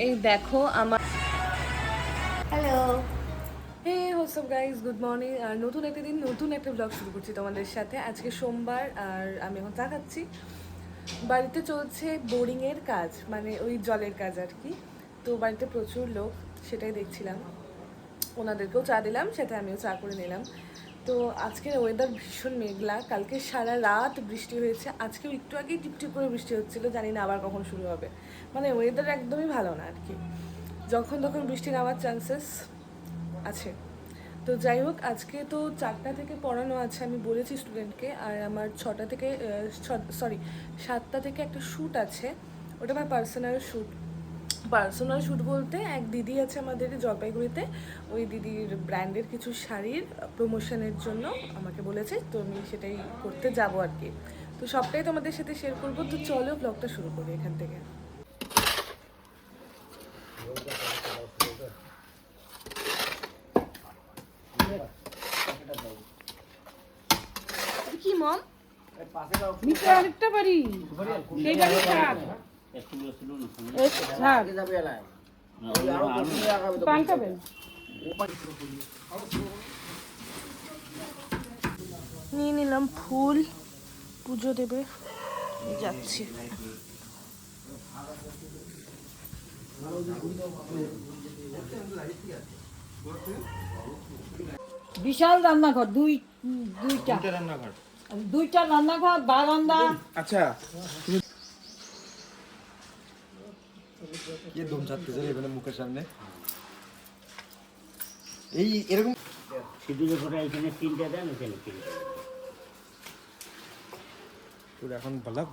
এই দেখো আমার হ্যালো হে হোয়াটসঅ্যাপ গাইজ, গুড মর্নিং। আর নতুন একটা দিন, নতুন একটা ব্লগ শুরু করছি তোমাদের সাথে। আজকে সোমবার আর আমি এখন চা খাচ্ছি। বাড়িতে চলছে বোরিংয়ের কাজ, মানে ওই জলের কাজ আর কি। তো বাড়িতে প্রচুর লোক, সেটাই দেখছিলাম। ওনাদেরকেও চা দিলাম, সাথে আমিও চা করে নিলাম। তো আজকের ওয়েদার ভীষণ মেঘলা, কালকে সারা রাত বৃষ্টি হয়েছে, আজকেও একটু আগেই টিপটিপ করে বৃষ্টি হচ্ছিলো, জানি না আবার কখন শুরু হবে। মানে ওয়েদার একদমই ভালো না আর কি, যখন তখন বৃষ্টি নামার চান্সেস আছে। তো যাই হোক, আজকে তো 4টা থেকে পড়ানো আছে, আমি বলেছি স্টুডেন্টকে। আর আমার 6টা থেকে 7টা থেকে একটা শ্যুট আছে, ওটা আমার পার্সোনাল শ্যুট বলতে এক দিদি আছে আমাদের জলপাইগুড়িতে, ওই দিদির ব্র্যান্ডের কিছু শাড়ির প্রমোশনের জন্য আমাকে বলেছে, তো আমি সেটাই করতে যাব আর কি। তো সবটাই তোমাদের সাথে শেয়ার করবো। তো চলো ব্লগটা শুরু করি এখান থেকে। কি মম নিচে আরেকটা বাড়ি সেই বাড়ি ছাড় পান খাবেন। নিয়ে নিলাম ফুল, পুজো দেবে যাচ্ছি। বিশাল রান্নাঘর, দুইটা রান্নাঘর, বারান্দা। আচ্ছা কে দম ছাড়তেছে এখানে মুখের সামনে এই এরকম সিঁদুরের ফোঁটা এখানে 3টা দেন, এখানে 3টা। তোর এখন বলক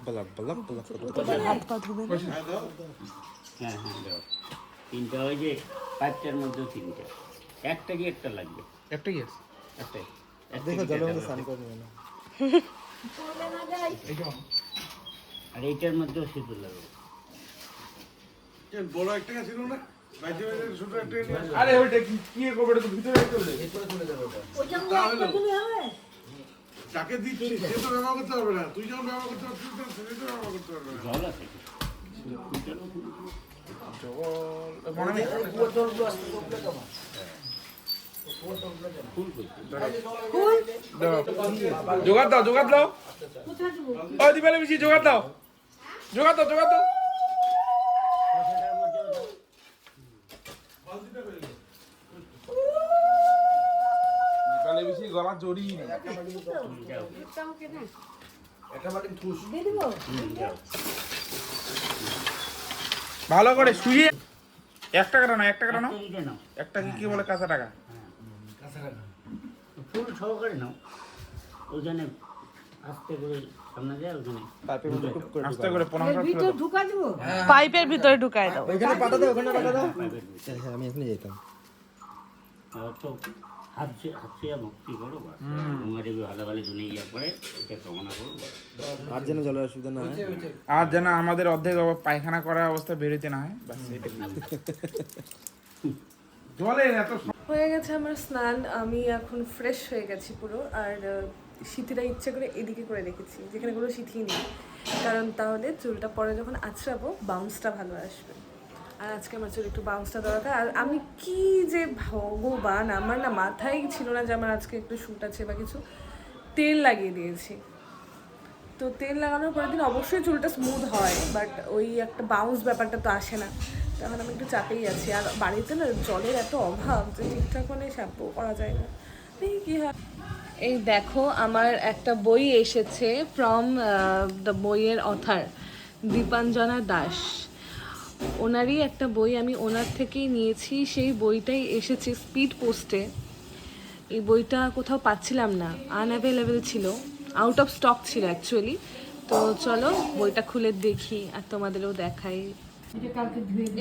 হাত পা ধুবে না? হ্যাঁ হ্যাঁ দাও। 3টা হয় যে 5টার মধ্যে 3টা, একটা কি একটা লাগবে, একটা কি আছে একটাই। দেখো জলের মধ্যে স্নান করে নিও না আর এইটার মধ্যেও সিঁদুর লাগবে। বড় একটা ছিল না, বাইরে বাইরে ছোট একটা নিয়ে আসো। আরে ওইটা কি করবে তো ভিতরে চলে যাকে দিচ্ছি সে তো ব্যবহার করতে পারবে না, তুই যখন ব্যবহার করতে পারছিস না সে তো ব্যবহার করতে পারবে না। জল আছে জোগাড় দাও ও দিবালে বেশি জোগাড় দাও দিবালে বেশি গলা জড়িয়ে নি ভালো করে শুয়ে 1 টাকা না 1 টাকা না একটা কি বলে কাঁচা টাকা ফুল সহকারে নাও, ওখানে আস্তে করে সামনে যায়, ওখানে আস্তে করে 15 ভিতর ঢুকা দিব। পাইপের ভিতরে ঢুকায় দাও। ওখানে পাতা দাও হ্যাঁ আমি এখনই যেতাম তো হাত ভক্তি করো, তোমার ভালো ভালো জুনে ইয়া করে এটা কামনা করো। আর যেন জলের অসুবিধা না হয়, আর যেন আমাদের অর্ধেক পায়খানা করার অবস্থা বেরোতে না হয়, বাস এটা জলের এত হয়ে গেছে আমার স্নান, আমি এখন ফ্রেশ হয়ে গেছি পুরো। আর সিঁথিটা ইচ্ছে করে এদিকে করে রেখেছি, যেখানে কোনো সিঁথি নেই, কারণ তাহলে চুলটা পরে যখন আঁচড়াবো বাউন্সটা ভালো আসবে। আর আজকে আমার চুল একটু বাউন্সটা দরকার। আর আমি কি যে ভগবান, আমার না মাথায় ছিল না যে আমার আজকে একটু শ্যুট আছে বা কিছু, তেল লাগিয়ে দিয়েছি। তো তেল লাগানোর পরের দিন অবশ্যই চুলটা স্মুথ হয়, বাট ওই একটা বাউন্স ব্যাপারটা তো আসে না। তখন আমি একটু চাপেই আছি। আর বাড়িতে না জলের এত অভাব যে ঠিকঠাক মানে শ্যাম্পু করা যায় না, দেখি কী হয়। এই দেখো আমার একটা বই এসেছে ফ্রম দ্য বইয়ের অথার দীপাঞ্জনা দাস, ওনারই একটা বই, আমি ওনার থেকেই নিয়েছি। সেই বইটাই এসেছে স্পিড পোস্টে। এই বইটা কোথাও পাচ্ছিলাম না, আনঅ্যাভেলেবেল ছিল, আউট অফ স্টক ছিল অ্যাকচুয়ালি। তো চলো বইটা খুলে দেখি আর তোমাদেরও দেখাই।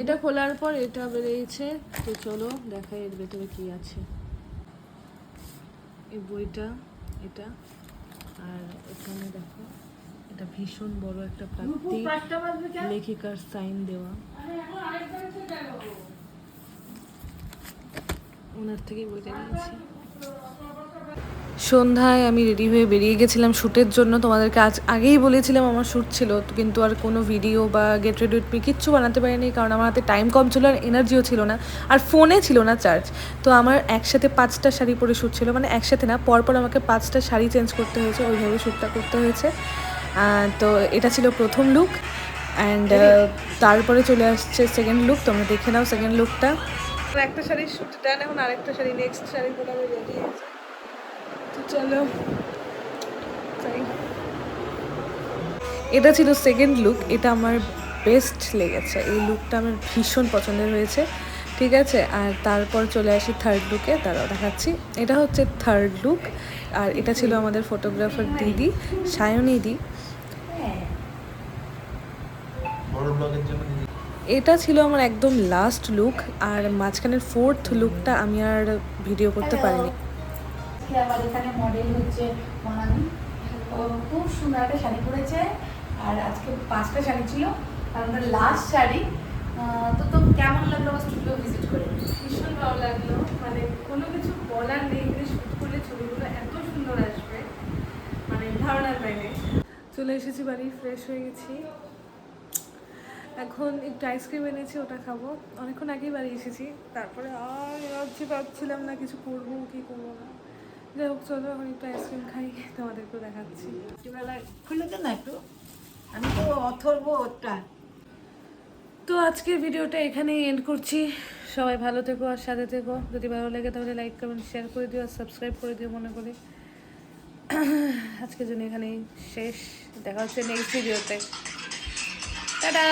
এটা খোলার পর এটা বেরিয়েছে, তো চলো দেখাই এর ভেতরে কি আছে। এই বইটা এটা, আর এখানে দেখো এটা ভীষণ বড় একটা প্রাপ্তি, লেখিকার সাইন দেওয়া, ওনার থেকেই বইটা নিয়েছি। সন্ধ্যায় আমি রেডি হয়ে বেরিয়ে গেছিলাম শ্যুটের জন্য। তোমাদেরকে আজ আগেই বলেছিলাম আমার শ্যুট ছিল, কিন্তু আর কোনো ভিডিও বা গেট রেডি উইথ মি কিচ্ছু বানাতে পারিনি, কারণ আমার হাতে টাইম কম ছিল আর এনার্জিও ছিল না, আর ফোনে ছিল না চার্জ। তো আমার একসাথে 5টা শাড়ি পরে শ্যুট ছিল, মানে একসাথে না, পরপর আমাকে 5টা শাড়ি চেঞ্জ করতে হয়েছে, ওইভাবে শ্যুটটা করতে হয়েছে। তো এটা ছিল প্রথম লুক, অ্যান্ড তারপরে চলে আসছে সেকেন্ড লুক। তোমরা দেখে নাও সেকেন্ড লুকটা। একটা শাড়ির শ্যুট ডান, এখন আরেকটা শাড়ি, নেক্সট শাড়ি পরে আমি রেডি হয়েছি। তো চলো যাই। এটা ছিল সেকেন্ড লুক, এটা আমার বেস্ট লেগেছে, এই লুকটা আমার ভীষণ পছন্দের হয়েছে, ঠিক আছে। আর তারপর চলে আসি থার্ড লুকে, তারাও দেখাচ্ছি। এটা হচ্ছে থার্ড লুক, আর এটা ছিল আমাদের ফটোগ্রাফার দিদি, সায়নী দি। এটা ছিল আমার একদম লাস্ট লুক, আর মাঝখানের ফোর্থ লুকটা আমি আর ভিডিও করতে পারিনি। আমার এখানে মডেল হচ্ছে মনামি, ও খুব সুন্দর একটা শাড়ি পরেছে, আর আজকে 5টা শাড়ি ছিল, আর আমাদের লাস্ট শাড়ি। তো কেমন লাগলো আমার স্টুডিও ভিজিট করে? ভীষণ ভালো লাগলো, মানে কোনো কিছু বলার নেই, এখানে শ্যুট করলে ছবিগুলো এত সুন্দর আসবে, মানে ধারণার বাইরে। চলে এসেছি বাড়ি, ফ্রেশ হয়ে গেছি, এখন একটু আইসক্রিম এনেছি, ওটা খাবো। অনেকক্ষণ আগেই বাড়ি এসেছি, তারপরে আর এনার্জি পাচ্ছিলাম না কিছু করবো কি করবো না। যাই হোক চলো এখন একটু আইসক্রিম খাই, তোমাদেরকেও দেখাচ্ছি। রাত্রিবেলা খুলে দে না একটু, আমি তো অথর্ব ওটা। তো আজকের ভিডিওটা এখানেই এন্ড করছি। সবাই ভালো থেকো আর সাথে থেকো, যদি ভালো লাগে তাহলে লাইক কমেন্ট শেয়ার করে দিও আর সাবস্ক্রাইব করে দিও মনে করে। আজকের জন্য এখানেই শেষ, দেখা হচ্ছে নেক্সট ভিডিওতে। টাটা।